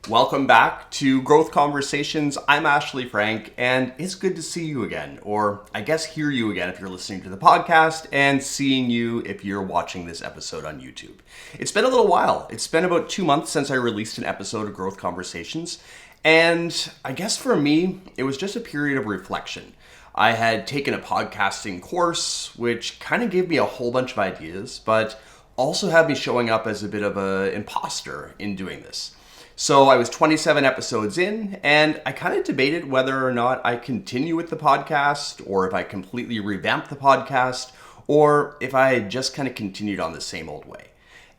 Welcome back to Growth Conversations. I'm Ashley Frank, and it's good to see you again, or I guess hear you again if you're listening to the podcast, and seeing you if you're watching this episode on YouTube. It's been a little while. It's been about 2 months since I released an episode of Growth Conversations, and I guess for me, it was just a period of reflection. I had taken a podcasting course, which kind of gave me a whole bunch of ideas, but also had me showing up as a bit of an imposter in doing this. So I was 27 episodes in, and I kind of debated whether or not I continue with the podcast, or if I completely revamp the podcast, or if I just kind of continued on the same old way.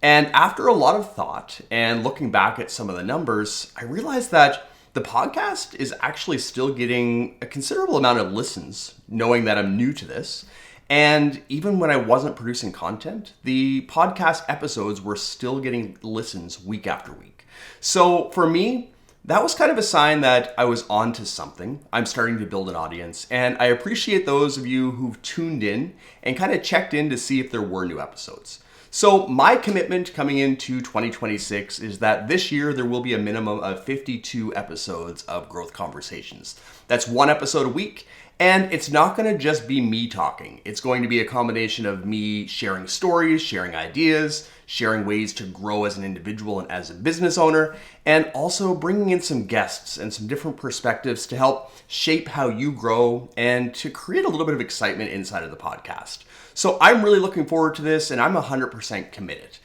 And after a lot of thought and looking back at some of the numbers, I realized that the podcast is actually still getting a considerable amount of listens, knowing that I'm new to this. And even when I wasn't producing content, the podcast episodes were still getting listens week after week. So for me, that was kind of a sign that I was onto something. I'm starting to build an audience, and I appreciate those of you who've tuned in and kind of checked in to see if there were new episodes. So my commitment coming into 2026 is that this year there will be a minimum of 52 episodes of Growth Conversations. That's one episode a week. And it's not going to just be me talking. It's going to be a combination of me sharing stories, sharing ideas, sharing ways to grow as an individual and as a business owner, and also bringing in some guests and some different perspectives to help shape how you grow and to create a little bit of excitement inside of the podcast. So I'm really looking forward to this, and I'm 100% committed.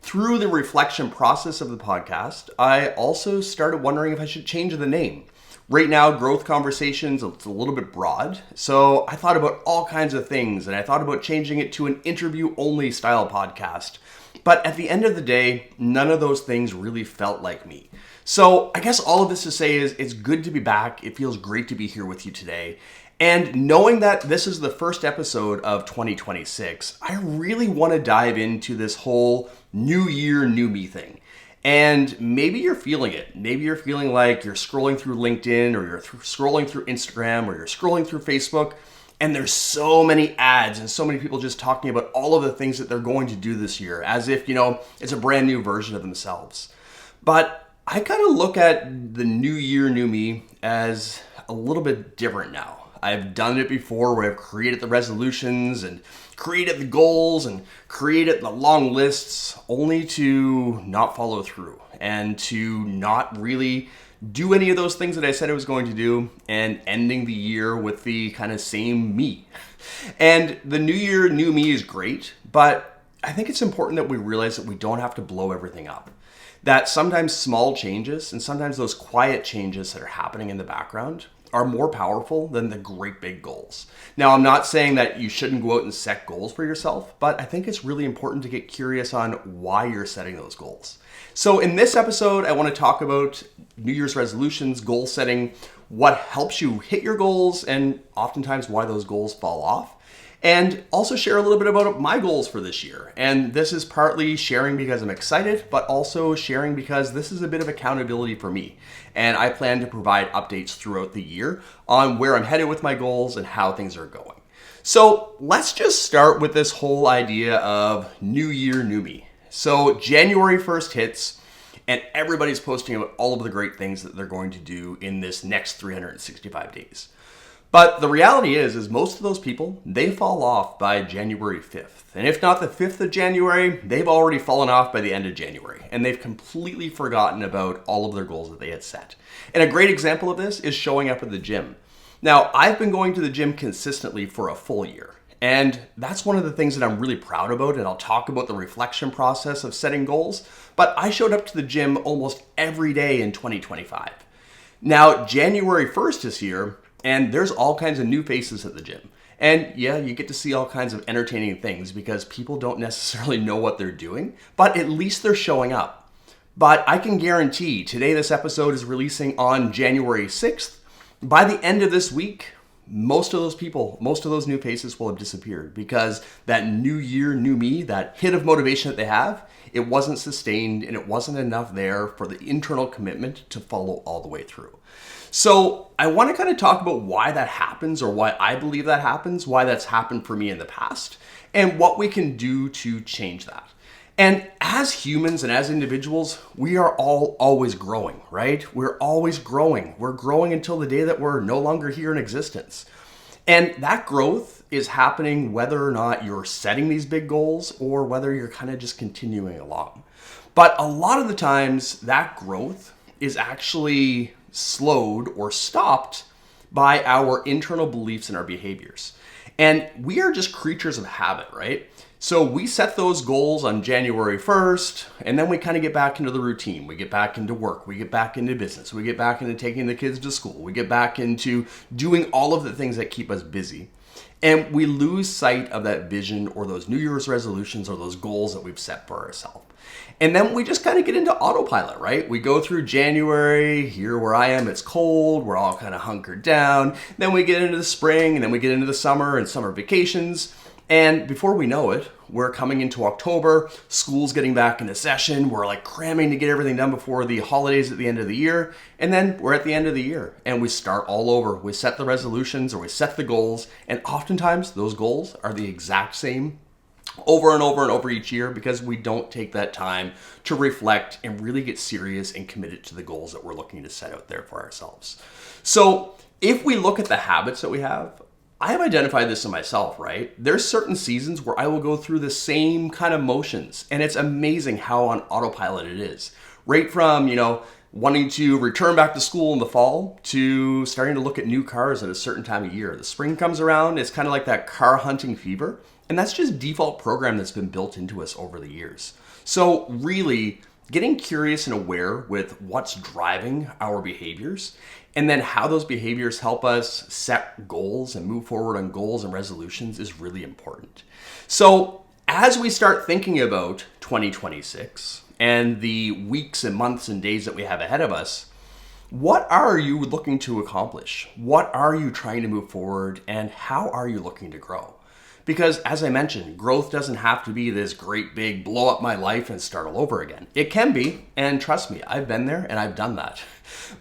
Through the reflection process of the podcast, I also started wondering if I should change the name. Right now, Growth Conversations, it's a little bit broad, so I thought about all kinds of things, and I thought about changing it to an interview-only style podcast. But at the end of the day, none of those things really felt like me. So I guess all of this to say is it's good to be back. It feels great to be here with you today. And knowing that this is the first episode of 2026, I really want to dive into this whole new year, new me thing. And maybe you're feeling it. Maybe you're feeling like you're scrolling through LinkedIn, or you're scrolling through Instagram, or you're scrolling through Facebook, and there's so many ads and so many people just talking about all of the things that they're going to do this year, as if, it's a brand new version of themselves. But I kind of look at the new year, new me as a little bit different now. I've done it before where I've created the resolutions and created the goals and created the long lists only to not follow through and to not really do any of those things that I said I was going to do, and ending the year with the kind of same me. And the new year, new me is great, but I think it's important that we realize that we don't have to blow everything up. That sometimes small changes and sometimes those quiet changes that are happening in the background are more powerful than the great big goals. Now, I'm not saying that you shouldn't go out and set goals for yourself, but I think it's really important to get curious on why you're setting those goals. So in this episode, I want to talk about New Year's resolutions, goal setting, what helps you hit your goals, and oftentimes why those goals fall off. And also share a little bit about my goals for this year. And this is partly sharing because I'm excited, but also sharing because this is a bit of accountability for me. And I plan to provide updates throughout the year on where I'm headed with my goals and how things are going. So let's just start with this whole idea of new year, new me. So January 1st hits, and everybody's posting about all of the great things that they're going to do in this next 365 days. But the reality is most of those people, they fall off by January 5th. And if not the 5th of January, they've already fallen off by the end of January. And they've completely forgotten about all of their goals that they had set. And a great example of this is showing up at the gym. Now, I've been going to the gym consistently for a full year. And that's one of the things that I'm really proud about. And I'll talk about the reflection process of setting goals. But I showed up to the gym almost every day in 2025. Now, January 1st is here. And there's all kinds of new faces at the gym. And yeah, you get to see all kinds of entertaining things because people don't necessarily know what they're doing, but at least they're showing up. But I can guarantee today this episode is releasing on January 6th. By the end of this week, most of those people, most of those new faces will have disappeared because that new year, new me, that hit of motivation that they have, it wasn't sustained and it wasn't enough there for the internal commitment to follow all the way through. So I want to kind of talk about why that happens, or why I believe that happens, why that's happened for me in the past, and what we can do to change that. And as humans and as individuals, we are all always growing, right? We're always growing. We're growing until the day that we're no longer here in existence. And that growth is happening whether or not you're setting these big goals or whether you're kind of just continuing along. But a lot of the times, that growth is actually slowed or stopped by our internal beliefs and our behaviors. And we are just creatures of habit, right? So we set those goals on January 1st, and then we kind of get back into the routine. We get back into work, we get back into business, we get back into taking the kids to school, we get back into doing all of the things that keep us busy. And we lose sight of that vision or those New Year's resolutions or those goals that we've set for ourselves. And then we just kind of get into autopilot, right? We go through January, here where I am, it's cold, we're all kind of hunkered down. Then we get into the spring, and then we get into the summer and summer vacations. And before we know it, we're coming into October, school's getting back into session, we're like cramming to get everything done before the holidays at the end of the year, and then we're at the end of the year, and we start all over. We set the resolutions or we set the goals, and oftentimes those goals are the exact same over and over and over each year because we don't take that time to reflect and really get serious and committed to the goals that we're looking to set out there for ourselves. So if we look at the habits that we have, I have identified this in myself, right? There's certain seasons where I will go through the same kind of motions, and it's amazing how on autopilot it is. Right from, wanting to return back to school in the fall to starting to look at new cars at a certain time of year. The spring comes around, it's kind of like that car hunting fever, and that's just default program that's been built into us over the years. So really, getting curious and aware with what's driving our behaviors and then how those behaviors help us set goals and move forward on goals and resolutions is really important. So as we start thinking about 2026 and the weeks and months and days that we have ahead of us, what are you looking to accomplish? What are you trying to move forward, and how are you looking to grow? Because as I mentioned, growth doesn't have to be this great big blow up my life and start all over again. It can be, and trust me, I've been there and I've done that.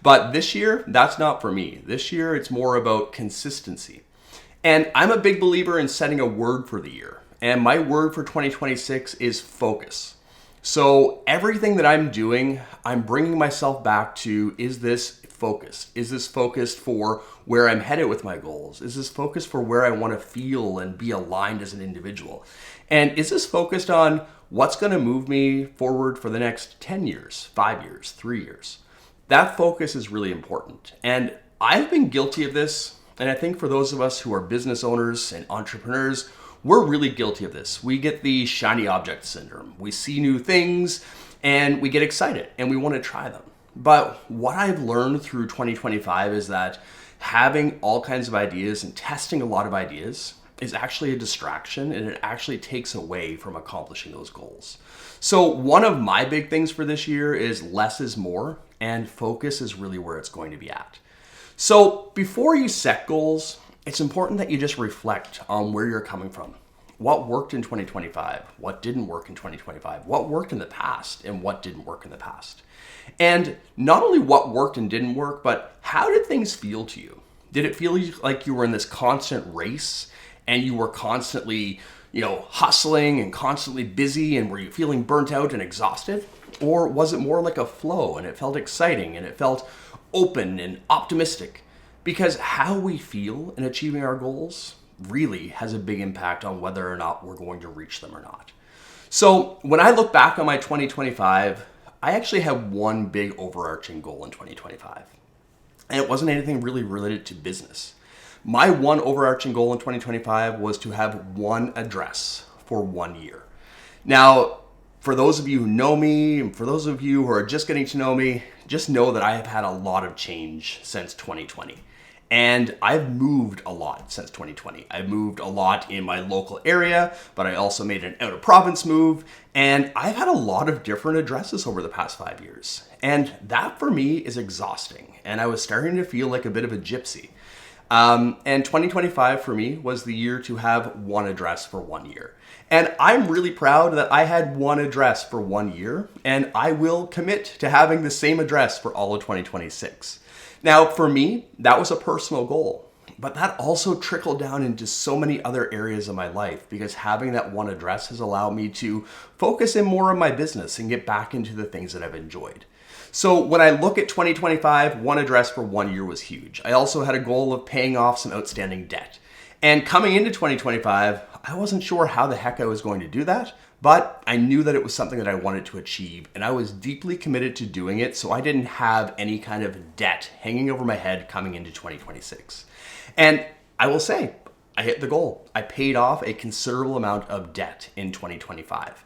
But this year, that's not for me. This year, it's more about consistency. And I'm a big believer in setting a word for the year. And my word for 2026 is focus. So everything that I'm doing, I'm bringing myself back to, is this focused? Is this focused for where I'm headed with my goals? Is this focused for where I want to feel and be aligned as an individual? And is this focused on what's going to move me forward for the next 10 years, 5 years, 3 years? That focus is really important. And I've been guilty of this. And I think for those of us who are business owners and entrepreneurs, we're really guilty of this. We get the shiny object syndrome. We see new things and we get excited and we want to try them. But what I've learned through 2025 is that having all kinds of ideas and testing a lot of ideas is actually a distraction, and it actually takes away from accomplishing those goals. So one of my big things for this year is less is more, and focus is really where it's going to be at. So before you set goals, it's important that you just reflect on where you're coming from. What worked in 2025? What didn't work in 2025? What worked in the past and what didn't work in the past? And not only what worked and didn't work, but how did things feel to you? Did it feel like you were in this constant race and you were constantly, hustling and constantly busy, and were you feeling burnt out and exhausted? Or was it more like a flow and it felt exciting and it felt open and optimistic? Because how we feel in achieving our goals really has a big impact on whether or not we're going to reach them or not. So when I look back on my 2025, I actually had one big overarching goal in 2025. And it wasn't anything really related to business. My one overarching goal in 2025 was to have one address for 1 year. Now, for those of you who know me, and for those of you who are just getting to know me, just know that I have had a lot of change since 2020. And I've moved a lot since 2020. I've moved a lot in my local area, but I also made an out of province move. And I've had a lot of different addresses over the past 5 years. And that for me is exhausting. And I was starting to feel like a bit of a gypsy. And 2025 for me was the year to have one address for 1 year. And I'm really proud that I had one address for 1 year. And I will commit to having the same address for all of 2026. Now, for me, that was a personal goal. But that also trickled down into so many other areas of my life because having that one address has allowed me to focus in more on my business and get back into the things that I've enjoyed. So when I look at 2025, one address for 1 year was huge. I also had a goal of paying off some outstanding debt. And coming into 2025, I wasn't sure how the heck I was going to do that, but I knew that it was something that I wanted to achieve, and I was deeply committed to doing it, so I didn't have any kind of debt hanging over my head coming into 2026. And I will say, I hit the goal. I paid off a considerable amount of debt in 2025.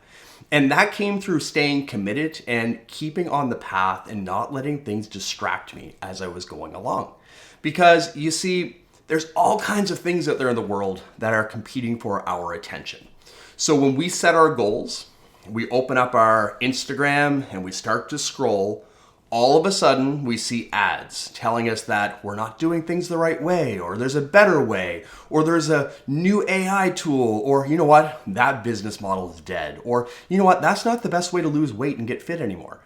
And that came through staying committed and keeping on the path and not letting things distract me as I was going along. Because you see, there's all kinds of things out there in the world that are competing for our attention. So when we set our goals, we open up our Instagram and we start to scroll, all of a sudden we see ads telling us that we're not doing things the right way, or there's a better way, or there's a new AI tool, or you know what, that business model is dead, or you know what, that's not the best way to lose weight and get fit anymore.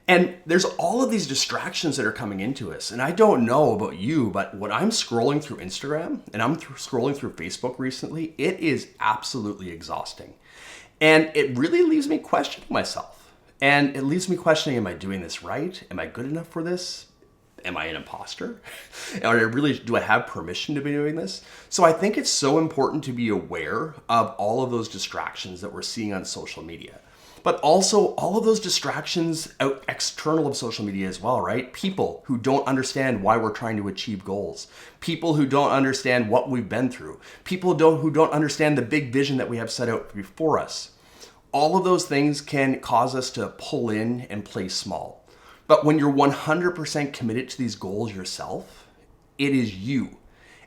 And there's all of these distractions that are coming into us. And I don't know about you, but when I'm scrolling through Instagram and I'm scrolling through Facebook recently, it is absolutely exhausting. And it really leaves me questioning myself. And it leaves me questioning, am I doing this right? Am I good enough for this? Am I an imposter? Or do I have permission to be doing this? So I think it's so important to be aware of all of those distractions that we're seeing on social media. But also all of those distractions out external of social media as well, right? People who don't understand why we're trying to achieve goals. People who don't understand what we've been through. People who don't understand the big vision that we have set out before us. All of those things can cause us to pull in and play small. But when you're 100% committed to these goals yourself, it is you.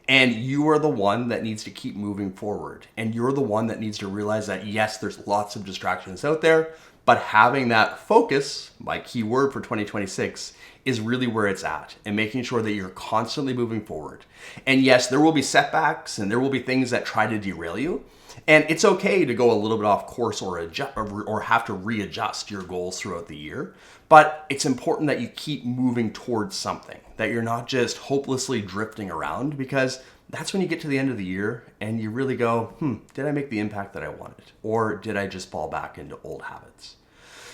And you are the one that needs to keep moving forward. And you're the one that needs to realize that, yes, there's lots of distractions out there, but having that focus, my key word for 2026, is really where it's at, and making sure that you're constantly moving forward. And yes, there will be setbacks and there will be things that try to derail you. And it's okay to go a little bit off course or have to readjust your goals throughout the year. But it's important that you keep moving towards something, that you're not just hopelessly drifting around, because that's when you get to the end of the year and you really go, did I make the impact that I wanted? Or did I just fall back into old habits?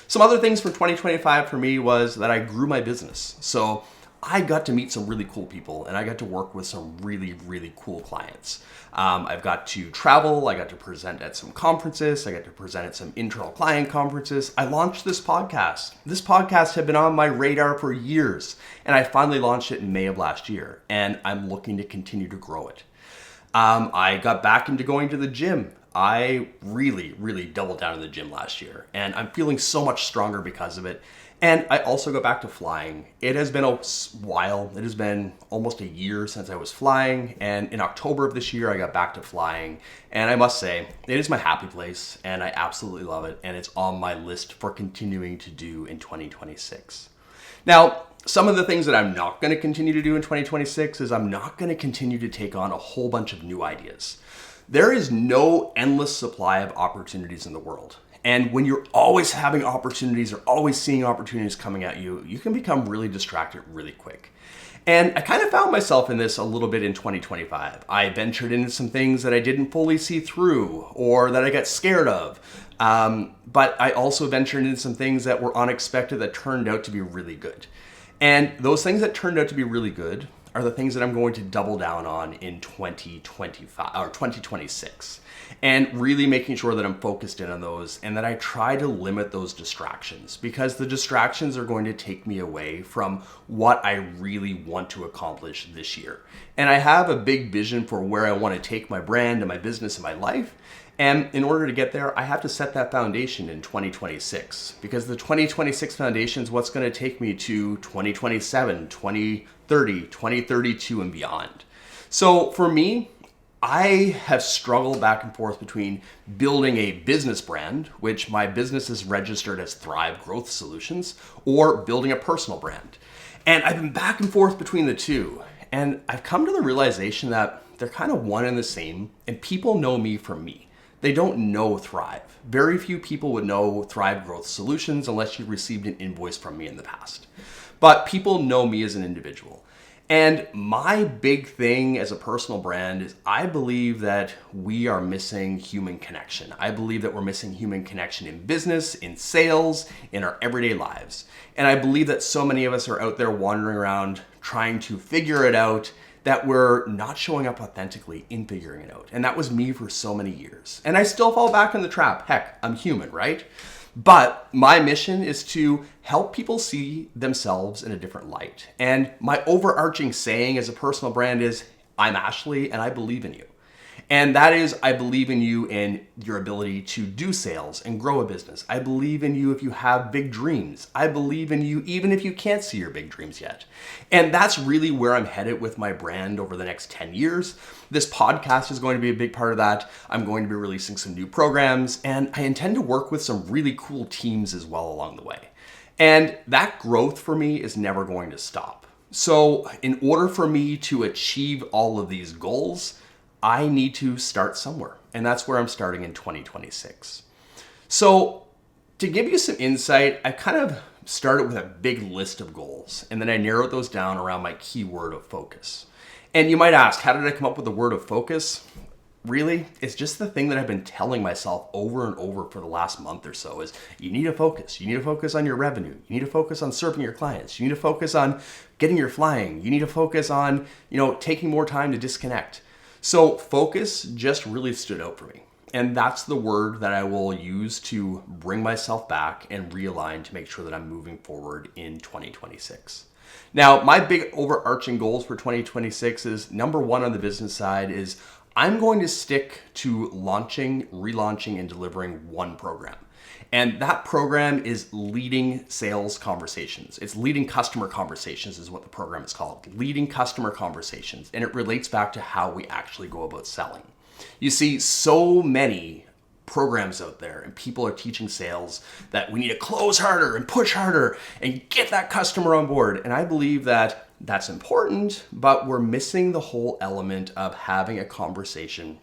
Some other things for 2025 for me was that I grew my business. So I got to meet some really cool people and I got to work with some really, really cool clients. I've got to travel. I got to present at some conferences. I got to present at some internal client conferences. I launched this podcast. This podcast had been on my radar for years, and I finally launched it in May of last year, and I'm looking to continue to grow it. I got back into going to the gym. I really, really doubled down in the gym last year, and I'm feeling so much stronger because of it. And I also go back to flying. It has been a while. It has been almost a year since I was flying. And in October of this year, I got back to flying. And I must say, it is my happy place and I absolutely love it. And it's on my list for continuing to do in 2026. Now, some of the things that I'm not going to continue to do in 2026 is I'm not going to continue to take on a whole bunch of new ideas. There is no endless supply of opportunities in the world. And when you're always having opportunities or always seeing opportunities coming at you, you can become really distracted really quick. And I kind of found myself in this a little bit in 2025. I ventured into some things that I didn't fully see through or that I got scared of. But I also ventured into some things that were unexpected that turned out to be really good. And those things that turned out to be really good are the things that I'm going to double down on in 2025 or 2026. And really making sure that I'm focused in on those and that I try to limit those distractions, because the distractions are going to take me away from what I really want to accomplish this year. And I have a big vision for where I want to take my brand and my business and my life. And in order to get there, I have to set that foundation in 2026, because the 2026 foundation is what's going to take me to 2027, 2030, 2032 and beyond. So for me, I have struggled back and forth between building a business brand, which my business is registered as Thrive Growth Solutions, or building a personal brand. And I've been back and forth between the two. And I've come to the realization that they're kind of one and the same, and people know me for me. They don't know Thrive. Very few people would know Thrive Growth Solutions unless you received an invoice from me in the past. But people know me as an individual. And my big thing as a personal brand is I believe that we are missing human connection. I believe that we're missing human connection in business, in sales, in our everyday lives. And I believe that so many of us are out there wandering around trying to figure it out, that we're not showing up authentically in figuring it out. And that was me for so many years. And I still fall back in the trap. Heck, I'm human, right? But my mission is to help people see themselves in a different light. And my overarching saying as a personal brand is, I'm Ashley and I believe in you. And that is, I believe in you and your ability to do sales and grow a business. I believe in you if you have big dreams. I believe in you even if you can't see your big dreams yet. And that's really where I'm headed with my brand over the next 10 years. This podcast is going to be a big part of that. I'm going to be releasing some new programs, and I intend to work with some really cool teams as well along the way. And that growth for me is never going to stop. So in order for me to achieve all of these goals, I need to start somewhere, and that's where I'm starting in 2026. So to give you some insight, I kind of started with a big list of goals, and then I narrowed those down around my keyword of focus. And you might ask, how did I come up with the word of focus? Really, it's just the thing that I've been telling myself over and over for the last month or so is you need to focus. You need to focus on your revenue. You need to focus on serving your clients. You need to focus on getting your flying. You need to focus on, taking more time to disconnect. So focus just really stood out for me. And that's the word that I will use to bring myself back and realign to make sure that I'm moving forward in 2026. Now, my big overarching goals for 2026 is number one on the business side is I'm going to stick to launching, relaunching, and delivering one program. And that program is Leading Sales Conversations. It's Leading Customer Conversations is what the program is called. Leading Customer Conversations. And it relates back to how we actually go about selling. You see so many programs out there and people are teaching sales that we need to close harder and push harder and get that customer on board. And I believe that that's important, but we're missing the whole element of having a conversation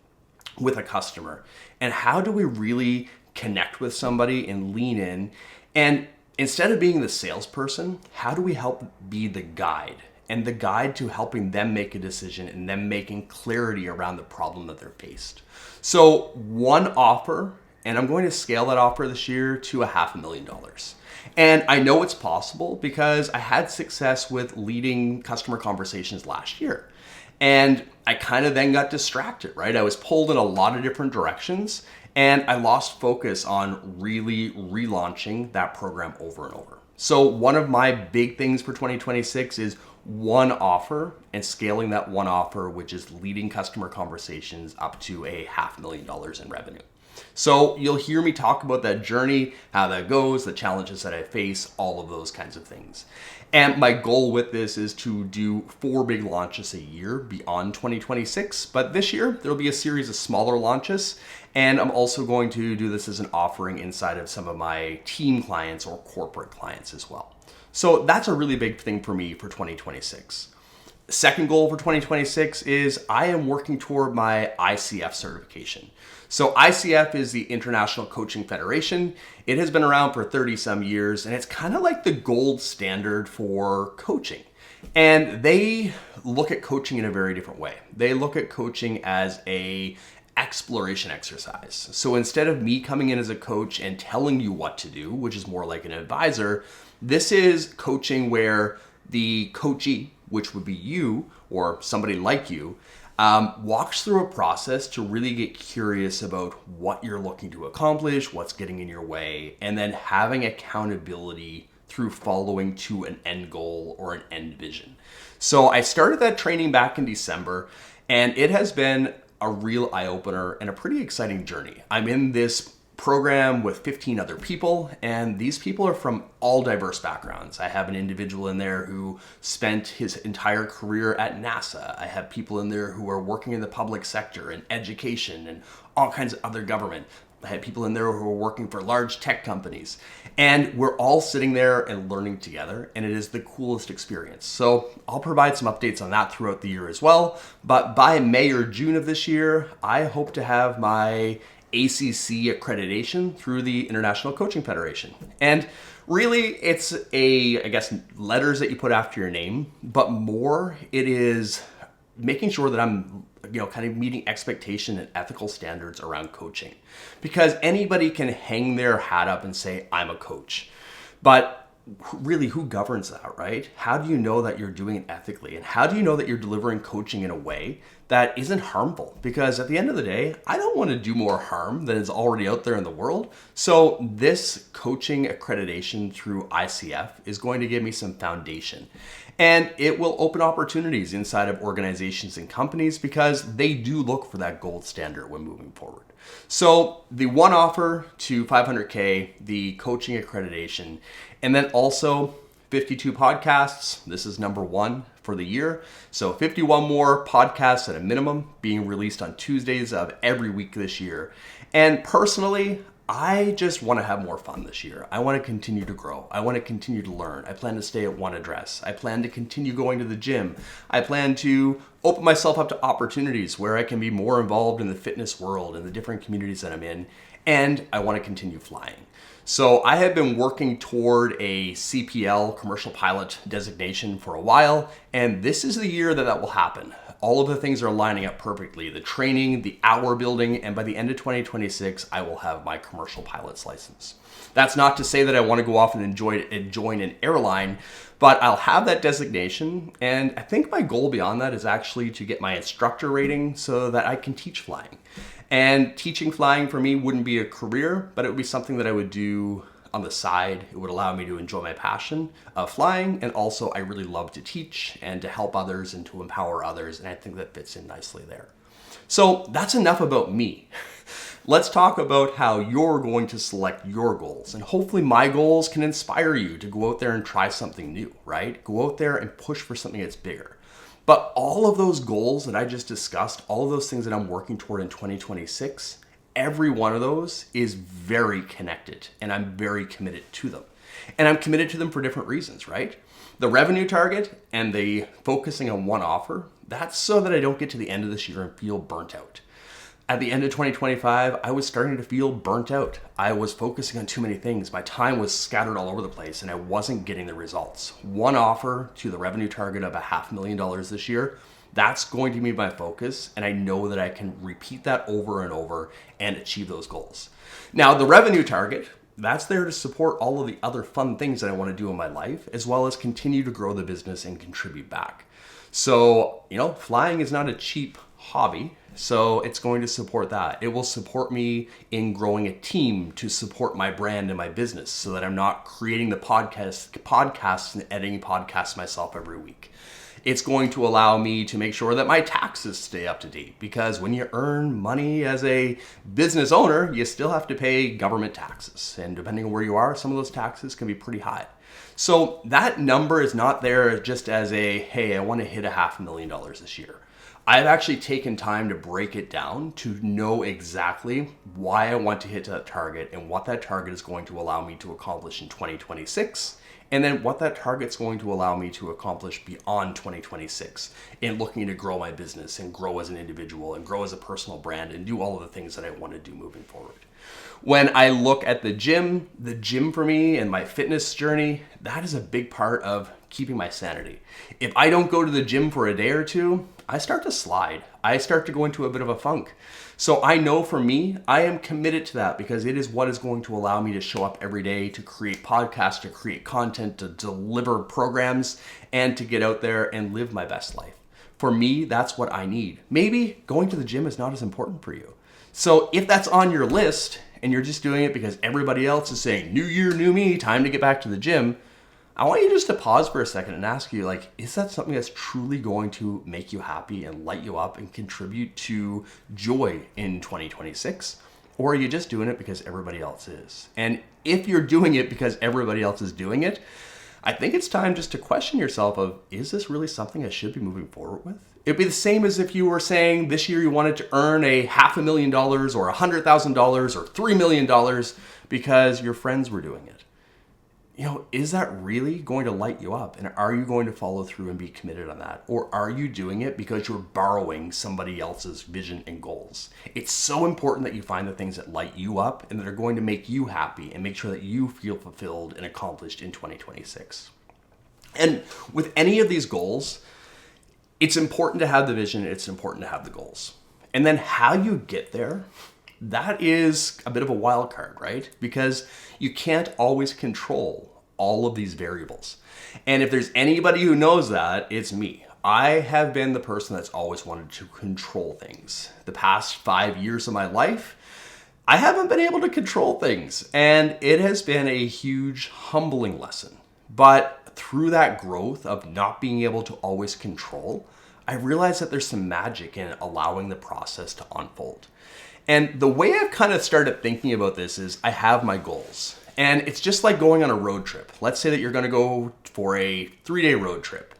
with a customer. And how do we really connect with somebody and lean in? And instead of being the salesperson, how do we help be the guide? And the guide to helping them make a decision and them making clarity around the problem that they're faced. So one offer, and I'm going to scale that offer this year to $500,000. And I know it's possible because I had success with leading customer conversations last year. And I kind of then got distracted, right? I was pulled in a lot of different directions and I lost focus on really relaunching that program over and over. So one of my big things for 2026 is one offer and scaling that one offer, which is leading customer conversations up to $500,000 in revenue. So you'll hear me talk about that journey, how that goes, the challenges that I face, all of those kinds of things. And my goal with this is to do 4 big launches a year beyond 2026. But this year, there'll be a series of smaller launches. And I'm also going to do this as an offering inside of some of my team clients or corporate clients as well. So that's a really big thing for me for 2026. Second goal for 2026 is I am working toward my ICF certification. So ICF is the International Coaching Federation. It has been around for 30 some years and it's kind of like the gold standard for coaching. And they look at coaching in a very different way. They look at coaching as a exploration exercise. So instead of me coming in as a coach and telling you what to do, which is more like an advisor, this is coaching where the coachee, which would be you or somebody like you, walks through a process to really get curious about what you're looking to accomplish, what's getting in your way, and then having accountability through following to an end goal or an end vision. So I started that training back in December, and it has been a real eye-opener and a pretty exciting journey. I'm in this program with 15 other people, and these people are from all diverse backgrounds. I have an individual in there who spent his entire career at NASA. I have people in there who are working in the public sector and education and all kinds of other government. I had people in there who are working for large tech companies. And we're all sitting there and learning together, and it is the coolest experience. So I'll provide some updates on that throughout the year as well. But by May or June of this year, I hope to have my ACC accreditation through the International Coaching Federation. And Really, it's I guess, letters that you put after your name, but more it is making sure that I'm, kind of meeting expectation and ethical standards around coaching. Because anybody can hang their hat up and say, I'm a coach. But really, who governs that, right? How do you know that you're doing it ethically? And how do you know that you're delivering coaching in a way that isn't harmful? Because at the end of the day, I don't want to do more harm than is already out there in the world. So this coaching accreditation through ICF is going to give me some foundation. And it will open opportunities inside of organizations and companies because they do look for that gold standard when moving forward. So the one offer to 500K, the coaching accreditation, and then also 52 podcasts. This is number 1 for the year. So 51 more podcasts at a minimum being released on Tuesdays of every week this year. And personally, I just want to have more fun this year. I want to continue to grow. I want to continue to learn. I plan to stay at one address. I plan to continue going to the gym. I plan to open myself up to opportunities where I can be more involved in the fitness world and the different communities that I'm in. And I want to continue flying. So I have been working toward a CPL, commercial pilot designation, for a while, and this is the year that will happen. All of the things are lining up perfectly. The training, the hour building, and by the end of 2026, I will have my commercial pilot's license. That's not to say that I want to go off and join an airline, but I'll have that designation, and I think my goal beyond that is actually to get my instructor rating so that I can teach flying. And teaching flying for me wouldn't be a career, but it would be something that I would do on the side. It would allow me to enjoy my passion of flying, and also I really love to teach and to help others and to empower others, and I think that fits in nicely there. So that's enough about me. Let's talk about how you're going to select your goals, and hopefully my goals can inspire you to go out there and try something new, right? Go out there and push for something that's bigger. But all of those goals that I just discussed, all of those things that I'm working toward in 2026, every one of those is very connected, and I'm very committed to them. And I'm committed to them for different reasons, right? The revenue target and the focusing on one offer, that's so that I don't get to the end of this year and feel burnt out. At the end of 2025, I was starting to feel burnt out. I was focusing on too many things. My time was scattered all over the place and I wasn't getting the results. One offer to the revenue target of $500,000 this year, that's going to be my focus, and I know that I can repeat that over and over and achieve those goals. Now, the revenue target, that's there to support all of the other fun things that I want to do in my life, as well as continue to grow the business and contribute back. So, flying is not a cheap hobby, so it's going to support that. It will support me in growing a team to support my brand and my business so that I'm not creating the podcasts and editing podcasts myself every week. It's going to allow me to make sure that my taxes stay up to date, because when you earn money as a business owner, you still have to pay government taxes. And depending on where you are, some of those taxes can be pretty high. So that number is not there just as hey, I want to hit $500,000 this year. I've actually taken time to break it down to know exactly why I want to hit that target and what that target is going to allow me to accomplish in 2026. And then what that target's going to allow me to accomplish beyond 2026 in looking to grow my business and grow as an individual and grow as a personal brand and do all of the things that I want to do moving forward. When I look at the gym for me and my fitness journey, that is a big part of keeping my sanity. If I don't go to the gym for a day or two, I start to slide. I start to go into a bit of a funk. So I know for me, I am committed to that because it is what is going to allow me to show up every day, to create podcasts, to create content, to deliver programs, and to get out there and live my best life. For me, that's what I need. Maybe going to the gym is not as important for you. So if that's on your list and you're just doing it because everybody else is saying, new year, new me, time to get back to the gym, I want you just to pause for a second and ask you, is that something that's truly going to make you happy and light you up and contribute to joy in 2026? Or are you just doing it because everybody else is? And if you're doing it because everybody else is doing it, I think it's time just to question yourself of, is this really something I should be moving forward with? It'd be the same as if you were saying this year you wanted to earn $500,000 or $100,000 or $3 million because your friends were doing it. is that really going to light you up? And are you going to follow through and be committed on that? Or are you doing it because you're borrowing somebody else's vision and goals? It's so important that you find the things that light you up and that are going to make you happy and make sure that you feel fulfilled and accomplished in 2026. And with any of these goals, it's important to have the vision, it's important to have the goals. And then how you get there, that is a bit of a wild card, right? Because you can't always control all of these variables. And if there's anybody who knows that, it's me. I have been the person that's always wanted to control things. The past 5 years of my life, I haven't been able to control things. And it has been a huge humbling lesson. But through that growth of not being able to always control, I realized that there's some magic in allowing the process to unfold. And the way I've kind of started thinking about this is I have my goals. And it's just like going on a road trip. Let's say that you're going to go for a 3-day road trip.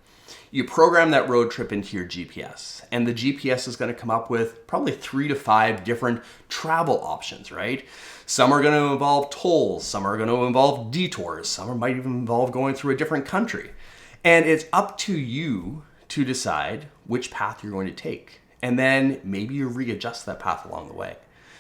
You program that road trip into your GPS, and the GPS is going to come up with probably 3 to 5 different travel options, right? Some are going to involve tolls, some are going to involve detours, some might even involve going through a different country. And it's up to you to decide which path you're going to take. And then maybe you readjust that path along the way.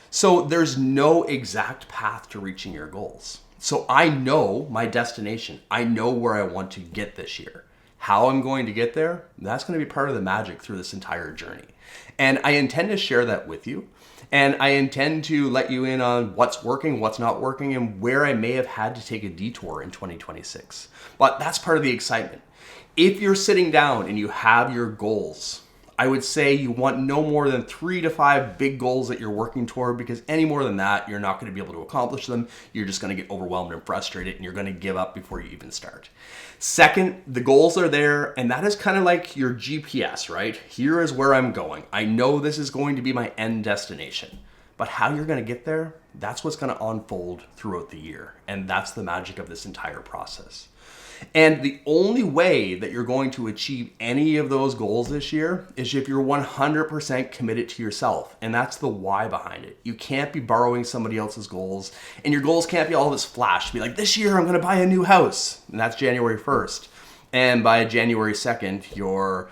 So there's no exact path to reaching your goals. So I know my destination. I know where I want to get this year. How I'm going to get there, that's going to be part of the magic through this entire journey. And I intend to share that with you. And I intend to let you in on what's working, what's not working, and where I may have had to take a detour in 2026. But that's part of the excitement. If you're sitting down and you have your goals, I would say you want no more than 3 to 5 big goals that you're working toward, because any more than that, you're not going to be able to accomplish them. You're just going to get overwhelmed and frustrated, and you're going to give up before you even start. Second, the goals are there, and that is kind of like your GPS, right? Here is where I'm going. I know this is going to be my end destination, but how you're going to get there, that's what's going to unfold throughout the year. And that's the magic of this entire process. And the only way that you're going to achieve any of those goals this year is if you're 100% committed to yourself. And that's the why behind it. You can't be borrowing somebody else's goals, and your goals can't be all this flash. Be like, this year I'm going to buy a new house. And that's January 1st. And by January 2nd, you're,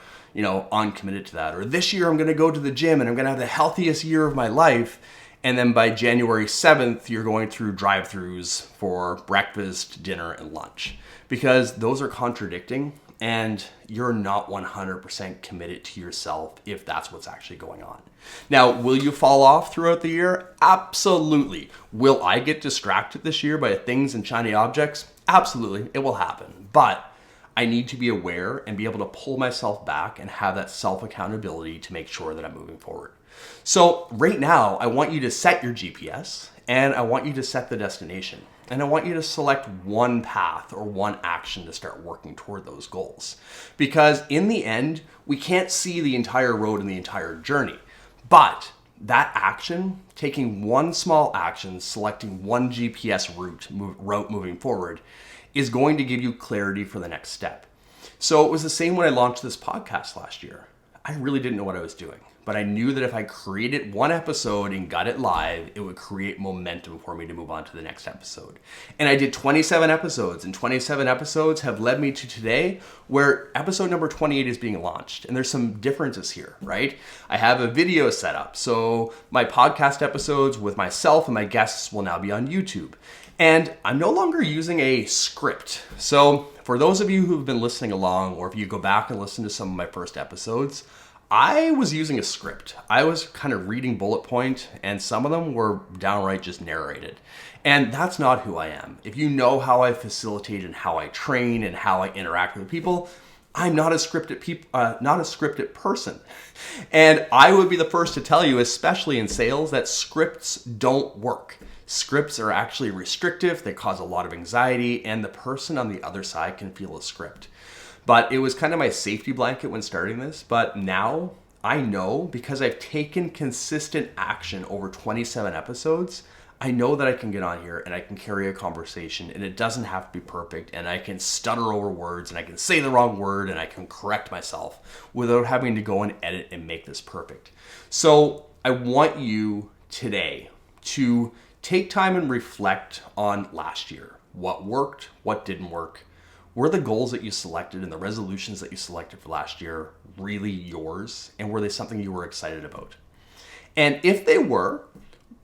uncommitted to that. Or this year I'm going to go to the gym and I'm going to have the healthiest year of my life. And then by January 7th, you're going through drive-thrus for breakfast, dinner, and lunch. Because those are contradicting, and you're not 100% committed to yourself if that's what's actually going on. Now, will you fall off throughout the year? Absolutely. Will I get distracted this year by things and shiny objects? Absolutely. It will happen. But I need to be aware and be able to pull myself back and have that self-accountability to make sure that I'm moving forward. So right now, I want you to set your GPS, and I want you to set the destination. And I want you to select one path or one action to start working toward those goals. Because in the end, we can't see the entire road and the entire journey. But that action, taking one small action, selecting one GPS route moving forward, is going to give you clarity for the next step. So it was the same when I launched this podcast last year. I really didn't know what I was doing. But I knew that if I created one episode and got it live, it would create momentum for me to move on to the next episode. And I did 27 episodes, and 27 episodes have led me to today, where episode number 28 is being launched. And there's some differences here, right? I have a video set up. So my podcast episodes with myself and my guests will now be on YouTube. And I'm no longer using a script. So for those of you who've been listening along, or if you go back and listen to some of my first episodes, I was using a script. I was kind of reading bullet point, and some of them were downright just narrated. And that's not who I am. If you know how I facilitate and how I train and how I interact with people, I'm not a scripted person. And I would be the first to tell you, especially in sales, that scripts don't work. Scripts are actually restrictive, they cause a lot of anxiety, and the person on the other side can feel a script. But it was kind of my safety blanket when starting this. But now I know, because I've taken consistent action over 27 episodes, I know that I can get on here and I can carry a conversation, and it doesn't have to be perfect, and I can stutter over words and I can say the wrong word and I can correct myself without having to go and edit and make this perfect. So I want you today to take time and reflect on last year. what worked, what didn't work. Were the goals that you selected and the resolutions that you selected for last year really yours? And were they something you were excited about? And if they were,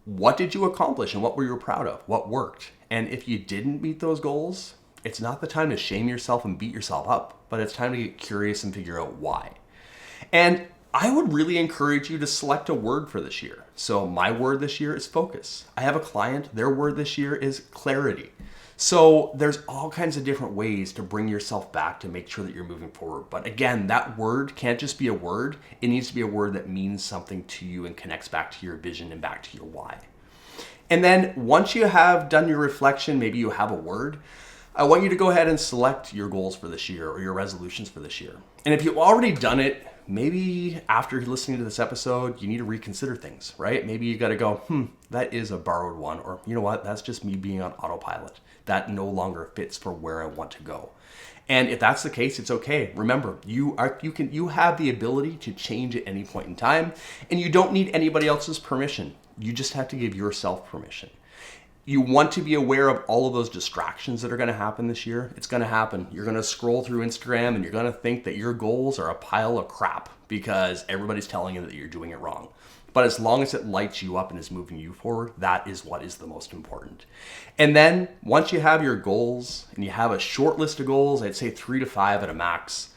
what did you accomplish and what were you proud of? What worked? And if you didn't meet those goals, it's not the time to shame yourself and beat yourself up, but it's time to get curious and figure out why. And I would really encourage you to select a word for this year. So my word this year is focus. I have a client, their word this year is clarity. So there's all kinds of different ways to bring yourself back to make sure that you're moving forward. But again, that word can't just be a word. It needs to be a word that means something to you and connects back to your vision and back to your why. And then once you have done your reflection, maybe you have a word, I want you to go ahead and select your goals for this year or your resolutions for this year. And if you've already done it, maybe after listening to this episode, you need to reconsider things, right? Maybe you got to go, that is a borrowed one. Or you know what? That's just me being on autopilot. That no longer fits for where I want to go. And if that's the case, it's okay. Remember, you have the ability to change at any point in time, and you don't need anybody else's permission. You just have to give yourself permission. You want to be aware of all of those distractions that are going to happen this year. It's going to happen. You're going to scroll through Instagram and you're going to think that your goals are a pile of crap because everybody's telling you that you're doing it wrong. But as long as it lights you up and is moving you forward, that is what is the most important. And then once you have your goals and you have a short list of goals, I'd say 3 to 5 at a max,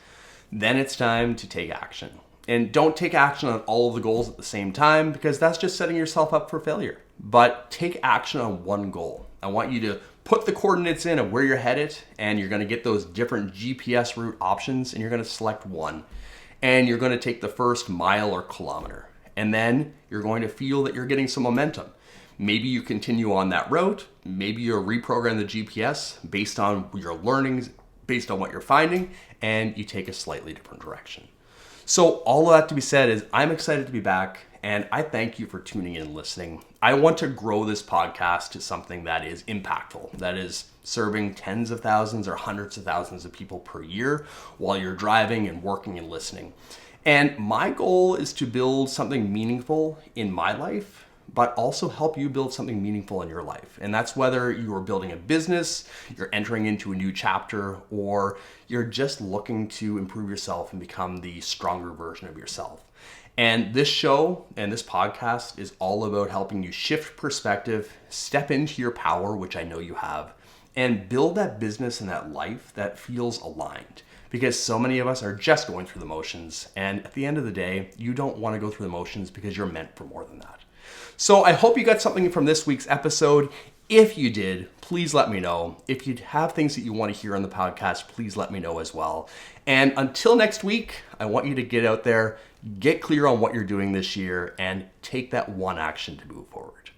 then it's time to take action. And don't take action on all of the goals at the same time because that's just setting yourself up for failure. But take action on one goal. I want you to put the coordinates in of where you're headed, and you're going to get those different GPS route options, and you're going to select one. And you're going to take the first mile or kilometer. And then you're going to feel that you're getting some momentum. Maybe you continue on that route. Maybe you reprogram the GPS based on your learnings, based on what you're finding, and you take a slightly different direction. So all of that to be said is I'm excited to be back, and I thank you for tuning in and listening. I want to grow this podcast to something that is impactful, that is serving tens of thousands or hundreds of thousands of people per year while you're driving and working and listening. And my goal is to build something meaningful in my life, but also help you build something meaningful in your life. And that's whether you are building a business, you're entering into a new chapter, or you're just looking to improve yourself and become the stronger version of yourself. And this show and this podcast is all about helping you shift perspective, step into your power, which I know you have, and build that business and that life that feels aligned. Because so many of us are just going through the motions. And at the end of the day, you don't want to go through the motions because you're meant for more than that. So I hope you got something from this week's episode. If you did, please let me know. If you have things that you want to hear on the podcast, please let me know as well. And until next week, I want you to get out there, get clear on what you're doing this year, and take that one action to move forward.